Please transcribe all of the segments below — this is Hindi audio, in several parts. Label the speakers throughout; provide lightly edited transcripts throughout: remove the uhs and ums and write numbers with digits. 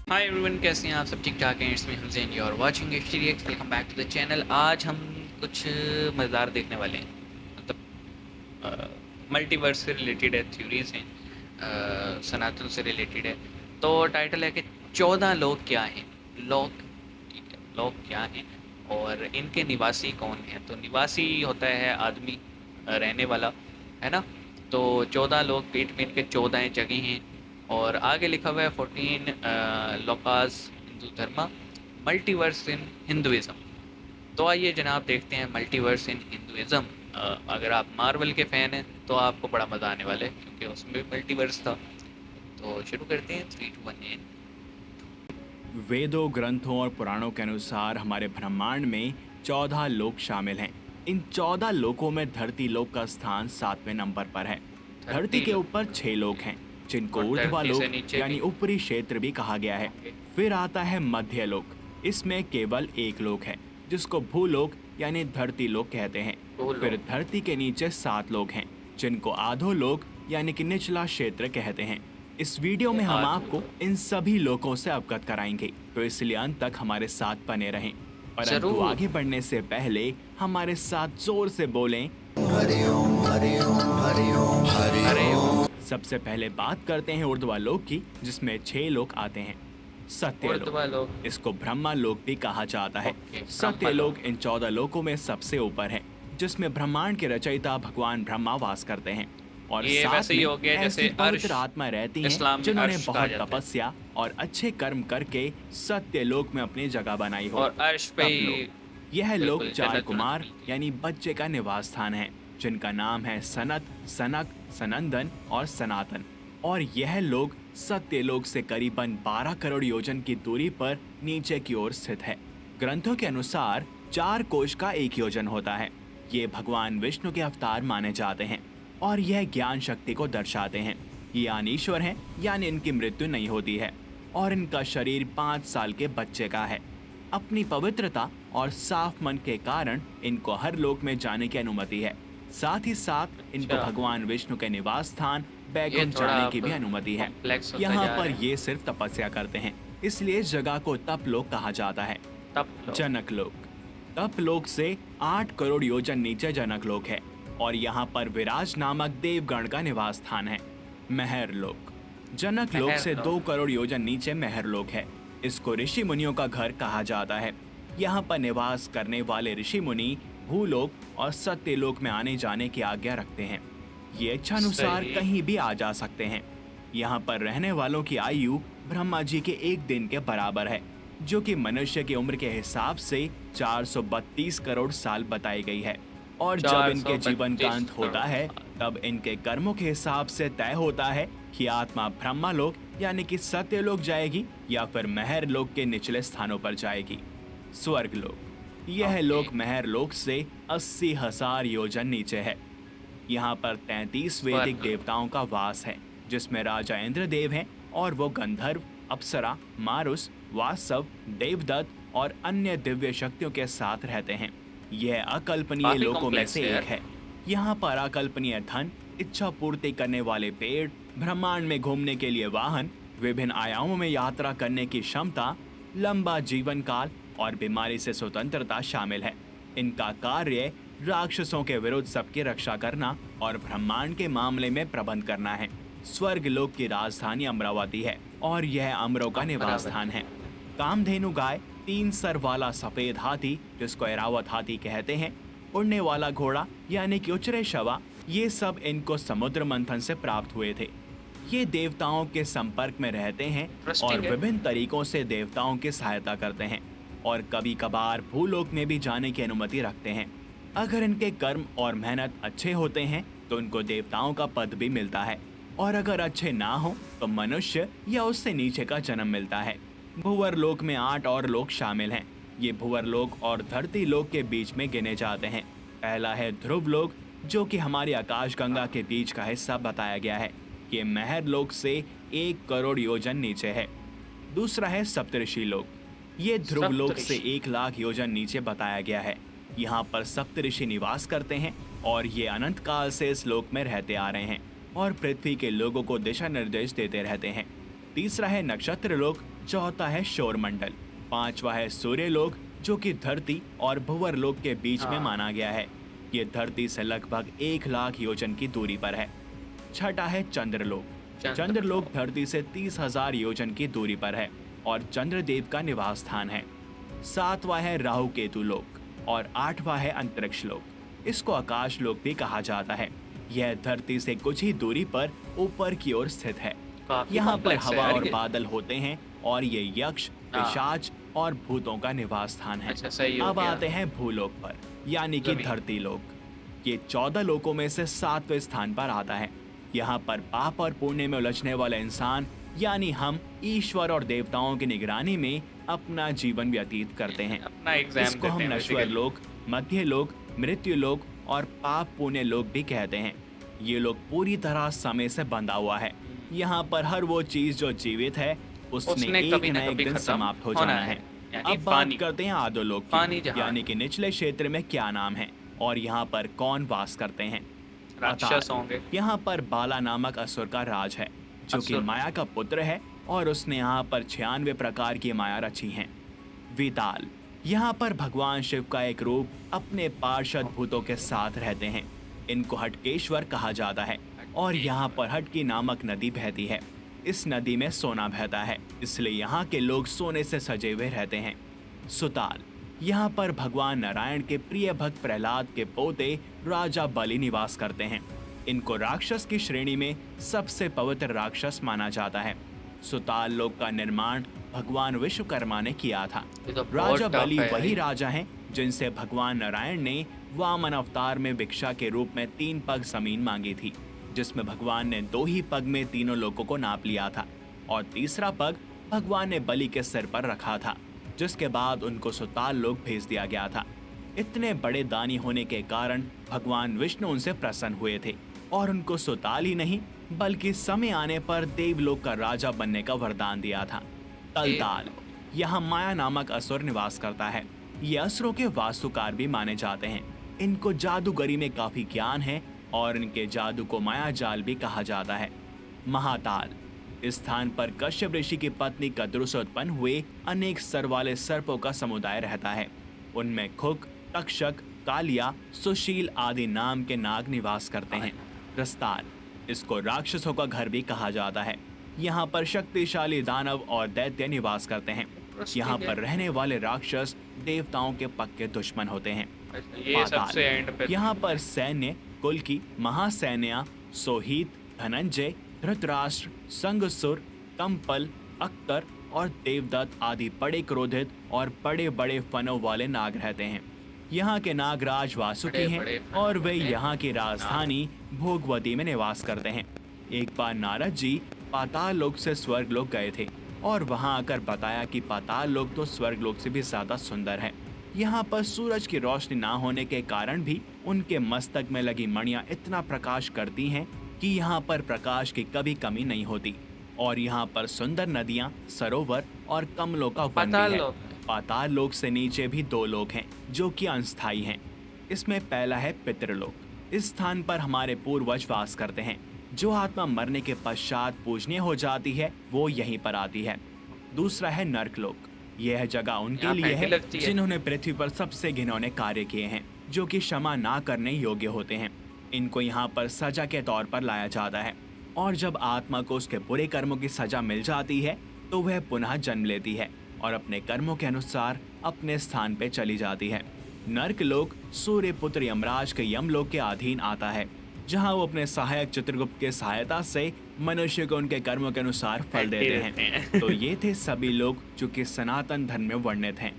Speaker 1: हाय एवरीवन, कैसे हैं आप सब? ठीक ठाक हैं? It's me Hussain, you are watching HTX। Welcome back to the channel. आज हम कुछ मज़ेदार देखने वाले हैं। मतलब मल्टीवर्स से रिलेटेड है, थ्योरीज हैं, सनातन से रिलेटेड है। तो टाइटल है कि 14 लोग क्या हैं। लोग, ठीक है, लोग क्या हैं और इनके निवासी कौन हैं। तो निवासी होता है आदमी, रहने वाला, है ना। तो 14 लोग, पीठ में इनके 14 जगह हैं। और आगे लिखा हुआ है 14 लोकास हिंदू धर्म, मल्टीवर्स इन हिंदुइज्म। तो आइए जनाब, देखते हैं मल्टीवर्स इन हिंदुइज्म। अगर आप मार्वल के फ़ैन हैं तो आपको बड़ा मज़ा आने वाला है, क्योंकि उसमें भी मल्टीवर्स था। तो शुरू करते हैं, 3 2 1 एंड।
Speaker 2: वेदों, ग्रंथों और पुराणों के अनुसार हमारे ब्रह्मांड में 14 लोक शामिल हैं। इन 14 लोकों में धरती लोक का स्थान 7वें नंबर पर है। धरती
Speaker 1: धरती
Speaker 2: के ऊपर
Speaker 1: लोग,
Speaker 2: 6 लोक हैं, जिनको
Speaker 1: और
Speaker 2: ऊर्ध्वा
Speaker 1: धरती से
Speaker 2: लोक
Speaker 1: नीचे
Speaker 2: यानी
Speaker 1: भी।
Speaker 2: ऊपरी क्षेत्र भी कहा गया है।
Speaker 1: ओके।
Speaker 2: फिर आता है मध्य लोक। इसमें केवल एक लोक है, जिसको भूलोक यानी धरती लोक कहते हैं।
Speaker 1: दो
Speaker 2: फिर
Speaker 1: लोग।
Speaker 2: धरती के नीचे 7 लोक हैं, जिनको आधोलोक यानी कि निचला क्षेत्र कहते हैं। इस वीडियो में हम
Speaker 1: आधो
Speaker 2: आपको
Speaker 1: लोग।
Speaker 2: इन सभी लोगों से अवगत कराएंगे, तो इसलिए अंत तक हमारे साथ बने रहें। परंतु
Speaker 1: ज़रूर।
Speaker 2: आगे बढ़ने से पहले हमारे साथ जोर से बोलें।
Speaker 1: अरे ओ।
Speaker 2: सबसे पहले बात करते हैं ऊर्ध्वा लोक की, जिसमें 6 लोक आते हैं। सत्यलोक,
Speaker 1: उर्दवा लोग।
Speaker 2: इसको ब्रह्मा लोक भी कहा जाता है।
Speaker 1: ओके, ब्रह्मा
Speaker 2: सत्यलोक
Speaker 1: लोग।
Speaker 2: इन 14 लोकों में सबसे ऊपर है, जिसमें ब्रह्मांड के रचयिता भगवान ब्रह्मा वास करते हैं। और
Speaker 1: ये
Speaker 2: साथ
Speaker 1: वैसे ही
Speaker 2: में
Speaker 1: हो गया जैसे
Speaker 2: ऐसी
Speaker 1: अर्श,
Speaker 2: पवित्र आत्मा रहती हैं
Speaker 1: इस्लाम में
Speaker 2: जिन्होंने
Speaker 1: अर्श कहा
Speaker 2: बहुत
Speaker 1: जाता है।
Speaker 2: तपस्या और अच्छे कर्म करके सत्यलोक में अपनी जगह बनाई हो।
Speaker 1: और अर्श पे
Speaker 2: तपलोक,
Speaker 1: ही
Speaker 2: यह लोक
Speaker 1: बिल्कुल
Speaker 2: 4
Speaker 1: जन्नत वन्नत
Speaker 2: कुमार
Speaker 1: मिलती है।
Speaker 2: यानी बच्चे का निवास स्थान है, जिनका नाम है सनत, सनक, सनंदन और सनातन। और यह लोक सत्यलोक से करीबन 12 करोड़ योजन की दूरी पर नीचे की ओर स्थित है। ग्रंथों के अनुसार 4 कोश का 1 योजन होता है। ये भगवान विष्णु के अवतार माने जाते हैं और यह ज्ञान शक्ति को दर्शाते हैं। ये अनीश्वर हैं, यानी इनकी मृत्यु नहीं होती है। और इनका शरीर 5 साल के बच्चे का है। अपनी पवित्रता और साफ मन के कारण इनको हर लोक में जाने की अनुमति है। साथ ही साथ इनको
Speaker 1: अच्छा,
Speaker 2: भगवान विष्णु के निवास स्थान
Speaker 1: ये
Speaker 2: बैकुंठ
Speaker 1: थोड़ा
Speaker 2: जाने की
Speaker 1: अब
Speaker 2: भी अनुमति है।
Speaker 1: कॉम्प्लेक्स होता
Speaker 2: यहाँ
Speaker 1: जा
Speaker 2: पर
Speaker 1: रहा है।
Speaker 2: ये सिर्फ तपस्या करते हैं, इसलिए इस जगह को तप लोक कहा जाता है।
Speaker 1: तब लोग।
Speaker 2: जनक लोक, तप लोक से 8 करोड़ योजन नीचे जनक लोक है और यहाँ पर विराज नामक देवगण का निवास स्थान है। महर लोक, जनक लोक
Speaker 1: महर
Speaker 2: से
Speaker 1: लोग।
Speaker 2: 2 करोड़ योजन नीचे महर लोक है। इसको ऋषि मुनियों का घर कहा जाता है। यहाँ पर निवास करने वाले ऋषि मुनि भूलोक और सत्यलोक में आने जाने की आज्ञा रखते हैं। ये इच्छानुसार
Speaker 1: सही।
Speaker 2: कहीं भी आ जा सकते हैं। यहाँ पर रहने वालों की आयु ब्रह्मा जी के 1 दिन के बराबर है, जो कि मनुष्य की उम्र के हिसाब से 432 करोड़ साल बताई गई है। और जब इनके जीवन का
Speaker 1: 432
Speaker 2: अंत होता
Speaker 1: करोड़
Speaker 2: है,
Speaker 1: साल।
Speaker 2: तब इनके कर्मों के हिसाब से तय होता है कि आत्मा ब्रह्मालोक यानी कि सत्यलोक जाएगी या फिर महर लोक के निचले स्थानों पर जाएगी। स्वर्ग लोक, यह
Speaker 1: ओके।
Speaker 2: लोक महर लोक से 80,000 योजन नीचे है। यहाँ पर 33 वैदिक
Speaker 1: स्वर्ग।
Speaker 2: देवताओं का वास है, जिसमें राजा इंद्रदेव हैं और वो गंधर्व, अप्सरा, मारुस, वासव, देवदत्त और अन्य दिव्य शक्तियों के साथ रहते हैं। यह अकल्पनीय
Speaker 1: काफी
Speaker 2: लोकों में
Speaker 1: कॉम्प्लेक्स
Speaker 2: से
Speaker 1: है
Speaker 2: एक
Speaker 1: यार।
Speaker 2: है। यहाँ पर अकल्पनीय धन, इच्छा पूर्ति करने वाले पेड़, ब्रह्मांड में घूमने के लिए वाहन, विभिन्न आयामों में यात्रा करने की क्षमता, लंबा जीवन काल और बीमारी से स्वतंत्रता शामिल है। इनका कार्य राक्षसों के विरुद्ध सबकी रक्षा करना और ब्रह्मांड के मामले में प्रबंध करना है। स्वर्ग लोक की राजधानी अमरावती है और यह अमरों का निवास स्थान है। कामधेनु गाय, 3 सर वाला सफेद हाथी जिसको ऐरावत हाथी कहते हैं, उड़ने वाला घोड़ा यानी कि उचरे शवा, ये सब इनको समुद्र मंथन से प्राप्त हुए थे। ये देवताओं के संपर्क में रहते हैं और
Speaker 1: इंटरेस्टिंग है।
Speaker 2: विभिन्न तरीकों से देवताओं की सहायता करते हैं और कभी कभार भूलोक में भी जाने की अनुमति रखते हैं। अगर इनके कर्म और मेहनत अच्छे होते हैं तो इनको देवताओं का पद भी मिलता है, और अगर अच्छे ना हो तो मनुष्य या उससे नीचे का जन्म मिलता है। भुवर लोक में 8 और लोक शामिल हैं। ये भुवर लोक और धरती लोक के बीच में गिने जाते हैं। पहला है ध्रुव लोक, जो कि हमारी आकाशगंगा के बीच का हिस्सा बताया गया है। ये महर लोक से 1 करोड़ योजन नीचे है। दूसरा है सप्तऋषि लोक, ये ध्रुव लोक से
Speaker 1: सप्तऋषि।
Speaker 2: 1 लाख योजन नीचे बताया गया है। यहाँ पर सप्तऋषि निवास करते हैं और ये अनंत काल से इस लोक में रहते आ रहे हैं और पृथ्वी के लोगों को दिशा निर्देश देते रहते हैं। तीसरा है नक्षत्र लोक, चौथा है शोरमंडल, पांचवा है सूर्यलोक जो कि धरती और भुवरलोक के बीच में
Speaker 1: हाँ,
Speaker 2: माना गया है। ये धरती से लगभग 1 लाख योजन की दूरी पर है। छठा है चंद्रलोक। चंद्रलोक
Speaker 1: चंद्रलोक।
Speaker 2: धरती से 30,000 योजन की दूरी पर है और चंद्रदेव का निवास स्थान है। सातवां है राहु केतु लोक और आठवां है अंतरिक्ष लोक। इसको आकाश लोक भी कहा जाता है। यह धरती से कुछ ही दूरी पर ऊपर की ओर स्थित है।
Speaker 1: काफ़ी
Speaker 2: यहाँ पर
Speaker 1: कॉम्प्लेक्स है
Speaker 2: हवा
Speaker 1: यार
Speaker 2: और
Speaker 1: ये।
Speaker 2: बादल होते हैं और ये यक्ष,
Speaker 1: हाँ,
Speaker 2: पिशाच और भूतों का निवास स्थान है।
Speaker 1: अच्छा सही हो
Speaker 2: अब
Speaker 1: गया।
Speaker 2: आते हैं भूलोक पर, यानी कि
Speaker 1: ज़मीन।
Speaker 2: धरती लोक। ये 14 लोकों में से 7वें स्थान पर आता है। यहाँ पर पाप और पुण्य में उलझने वाले इंसान यानी हम ईश्वर और देवताओं की निगरानी में अपना जीवन व्यतीत करते हैं।
Speaker 1: अपना एग्ज़ाम
Speaker 2: इसको
Speaker 1: देते
Speaker 2: हम
Speaker 1: हैं
Speaker 2: नश्वर
Speaker 1: बेसिकली।
Speaker 2: लोक, मध्य लोक, मृत्यु लोक और पाप पुण्य लोक भी कहते हैं। ये लोक पूरी तरह समय से बंधा हुआ है। यहाँ पर हर वो चीज जो जीवित है उसने
Speaker 1: उसने
Speaker 2: एक
Speaker 1: कभी
Speaker 2: न
Speaker 1: ना
Speaker 2: एक
Speaker 1: कभी
Speaker 2: दिन
Speaker 1: खत्म
Speaker 2: समाप्त हो
Speaker 1: होना
Speaker 2: जाना
Speaker 1: है।
Speaker 2: है।
Speaker 1: यानी
Speaker 2: अब बात
Speaker 1: पानी।
Speaker 2: करते हैं आदोलोक
Speaker 1: पानी
Speaker 2: की,
Speaker 1: जहान।
Speaker 2: यानी कि निचले क्षेत्र में क्या नाम है और यहाँ पर कौन वास करते हैं।
Speaker 1: राक्षस
Speaker 2: पाताल।
Speaker 1: होंगे।
Speaker 2: यहाँ पर बाला नामक असुर का राज है जो कि
Speaker 1: असुर।
Speaker 2: माया का पुत्र है और उसने यहाँ पर 96 प्रकार की माया रची हैं। विताल, यहाँ पर भगवान शिव का एक रूप अपने पार्षद भूतों के साथ रहते हैं। इनको हटकेश्वर कहा जाता है और यहाँ पर हटकी नामक नदी बहती है। इस नदी में सोना बहता है, इसलिए यहाँ के लोग सोने से सजे हुए रहते हैं। सुताल, यहाँ पर भगवान नारायण के प्रिय भक्त प्रहलाद के पोते राजा बलि निवास करते हैं। इनको राक्षस की श्रेणी में सबसे पवित्र राक्षस माना जाता है। सुताल लोक का निर्माण भगवान विश्वकर्मा ने किया था।
Speaker 1: ये तो बहुत
Speaker 2: राजा
Speaker 1: टफ
Speaker 2: बलि
Speaker 1: है
Speaker 2: वही
Speaker 1: यार।
Speaker 2: राजा हैं जिनसे भगवान नारायण ने वामन अवतार में भिक्षा के रूप में 3 पग जमीन मांगी थी, जिसमें भगवान ने 2 ही पग में तीनों लोगों को नाप लिया था और तीसरा पग भगवान ने बलि के सिर पर रखा था, जिसके बाद उनको सुताल लोक भेज दिया गया था। इतने बड़े दानी होने के कारण भगवान विष्णु उनसे प्रसन्न हुए थे और उनको सुताल ही नहीं बल्कि समय आने पर देवलोक का राजा बनने का वरदान दिया था। तलताल, यहाँ माया नामक असुर निवास करता है। ये असुरों के वास्तुकार भी माने जाते हैं। इनको जादूगरी में काफी ज्ञान है और इनके जादू को माया जाल भी कहा जाता है। महाताल, इस स्थान पर कश्यप ऋषि की पत्नी कद्रु से उत्पन्न हुए अनेक सर वाले सर्पों का समुदाय रहता है। उनमें खुक, तक्षक, कालिया, सुशील आदि नाम के नाग निवास करते हैं। रस्ताल, इसको राक्षसों का घर भी कहा जाता है। यहाँ पर शक्तिशाली दानव और दैत्य निवास करते हैं। यहाँ पर रहने वाले राक्षस देवताओं के पक्के दुश्मन होते हैं।
Speaker 1: ये
Speaker 2: पाताल,
Speaker 1: सबसे एंड पे।
Speaker 2: यहाँ पर सैन्य कुल की महासैन्या सोहित, धनंजय, धृतराष्ट्र, संगसुर, कंपल, अख्तर और देवदत्त आदि बड़े क्रोधित और बड़े बड़े फनों वाले नाग रहते हैं। यहाँ के नागराज वासुकी हैं
Speaker 1: बड़े फनों
Speaker 2: और वे
Speaker 1: वाले
Speaker 2: यहाँ की राजधानी भोगवती में निवास करते हैं। एक बार नारद जी पाताल लोक से स्वर्ग लोक गए थे और वहां आकर बताया कि पाताल लोक तो स्वर्ग लोक से भी ज्यादा सुंदर है। यहाँ पर सूरज की रोशनी ना होने के कारण भी उनके मस्तक में लगी मणियां इतना प्रकाश करती हैं कि यहाँ पर प्रकाश की कभी कमी नहीं होती। और यहाँ पर सुंदर नदियाँ, सरोवर और कमलों का वन
Speaker 1: पाताल
Speaker 2: भी है।
Speaker 1: लोक।
Speaker 2: पाताल लोक से नीचे भी 2 लोक हैं जो कि अस्थायी हैं। इसमें पहला है पितृलोक। इस स्थान पर हमारे पूर्वज वास करते हैं। जो आत्मा मरने के पश्चात पूजनीय हो जाती है वो यहीं पर आती है। दूसरा है नर्कलोक। यह जगह उनके
Speaker 1: यहाँ
Speaker 2: लिए
Speaker 1: फैंटी
Speaker 2: है
Speaker 1: लगती है।
Speaker 2: जिन्होंने पृथ्वी पर सबसे घिनौने कार्य किए हैं, जो कि क्षमा ना करने योग्य होते हैं। इनको यहाँ पर सजा के तौर पर लाया जाता है और जब आत्मा को उसके बुरे कर्मों की सजा मिल जाती है तो वह पुनः जन्म लेती है और अपने कर्मों के अनुसार अपने स्थान पे चली जाती है। नर्कलोक सूर्यपुत्र यमराज के यमलोक के अधीन आता है, जहाँ वो अपने सहायक चित्रगुप्त के सहायता से मनुष्य को उनके कर्मों के अनुसार फल देते हैं। तो ये थे सभी लोग जो कि सनातन धर्म में वर्णित हैं।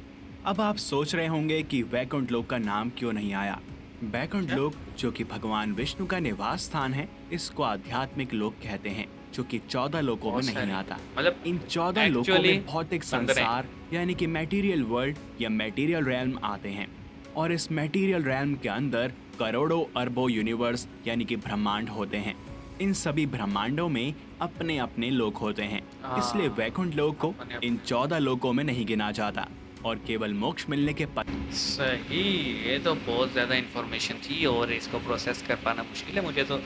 Speaker 2: अब आप सोच रहे होंगे कि वैकुंठ लोक का नाम क्यों नहीं आया। वैकुंठ लोक जो कि भगवान विष्णु का निवास स्थान है, इसको आध्यात्मिक लोक कहते हैं, जो कि 14 लोकों में
Speaker 1: बहुत
Speaker 2: नहीं
Speaker 1: सारे।
Speaker 2: आता।
Speaker 1: मतलब
Speaker 2: इन 14 लोकों
Speaker 1: actually
Speaker 2: में भौतिक
Speaker 1: 15
Speaker 2: संसार यानी कि मटेरियल वर्ल्ड या मटेरियल रैल्म आते हैं और इस मटेरियल रैल्म के अंदर करोड़ों अरबों यूनिवर्स यानी कि ब्रह्मांड होते हैं। इन सभी ब्रह्मांडों में अपने अपने लोक होते हैं, इसलिए वैकुंठ लोक को
Speaker 1: अपने-
Speaker 2: इन 14 लोकों में नहीं गिना जाता और केवल मोक्ष मिलने के
Speaker 1: सही। ये तो बहुत ज़्यादा इन्फॉर्मेशन थी और इसको प्रोसेस कर पाना मुश्किल है। मुझे तो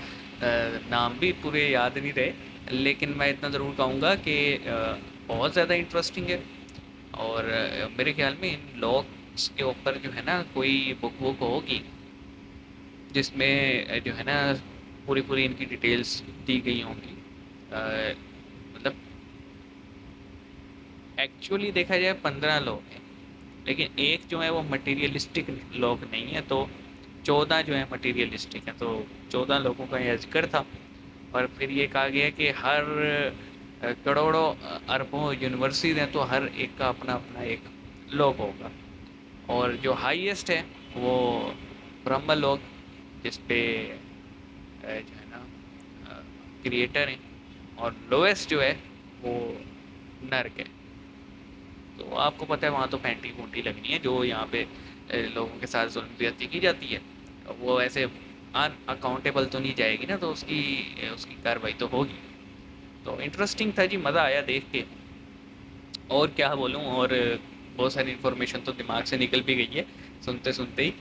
Speaker 1: नाम भी पूरे याद नहीं रहे, लेकिन मैं इतना ज़रूर कहूँगा कि बहुत ज़्यादा इंटरेस्टिंग है। और मेरे ख्याल में इन लॉक्स के ऊपर जो है ना कोई बुक वुक होगी जिसमें जो है ना पूरी पूरी इनकी डिटेल्स दी गई होंगी। मतलब एक्चुअली देखा जाए 15 लोग हैं, लेकिन एक जो है वो मटेरियलिस्टिक लोग नहीं है, तो 14 जो है मटेरियलिस्टिक है। तो 14 लोगों का यह जिक्र था। और फिर ये कहा गया कि हर करोड़ों अरबों यूनिवर्सिटीज हैं, तो हर एक का अपना अपना एक लोक होगा। और जो हाईएस्ट है वो ब्रह्म लोक, जिस पे जो है ना क्रिएटर हैं। और लोएस्ट जो है वो नर्क है। तो आपको पता है वहाँ तो पेंटी पुंटी लगनी है, जो यहाँ पे लोगों के साथ जुल्म ज्यादती की जाती है। वो ऐसे अन अकाउंटेबल तो नहीं जाएगी ना, तो उसकी उसकी कार्रवाई तो होगी। तो इंटरेस्टिंग था जी, मज़ा आया देख के। और क्या बोलूँ, और बहुत सारी इन्फॉर्मेशन तो दिमाग से निकल भी गई है सुनते सुनते ही।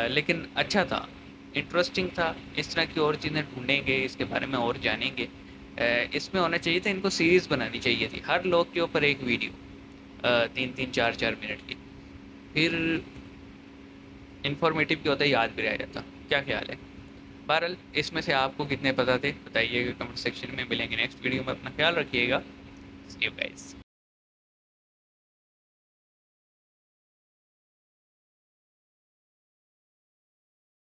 Speaker 1: लेकिन अच्छा था, इंटरेस्टिंग था। इस तरह की और चीज़ें ढूंढेंगे, इसके बारे में और जानेंगे। इसमें होना चाहिए था, इनको सीरीज़ बनानी चाहिए थी, हर लोग के ऊपर एक वीडियो 3-3 4-4 मिनट की। फिर इन्फॉर्मेटिव क्या होता है, याद भी रह जाता। क्या ख्याल है? बहरहाल इसमें से आपको कितने पता थे बताइएगा कमेंट सेक्शन में। मिलेंगे नेक्स्ट वीडियो में, अपना ख्याल रखिएगा। सी यू गाइस।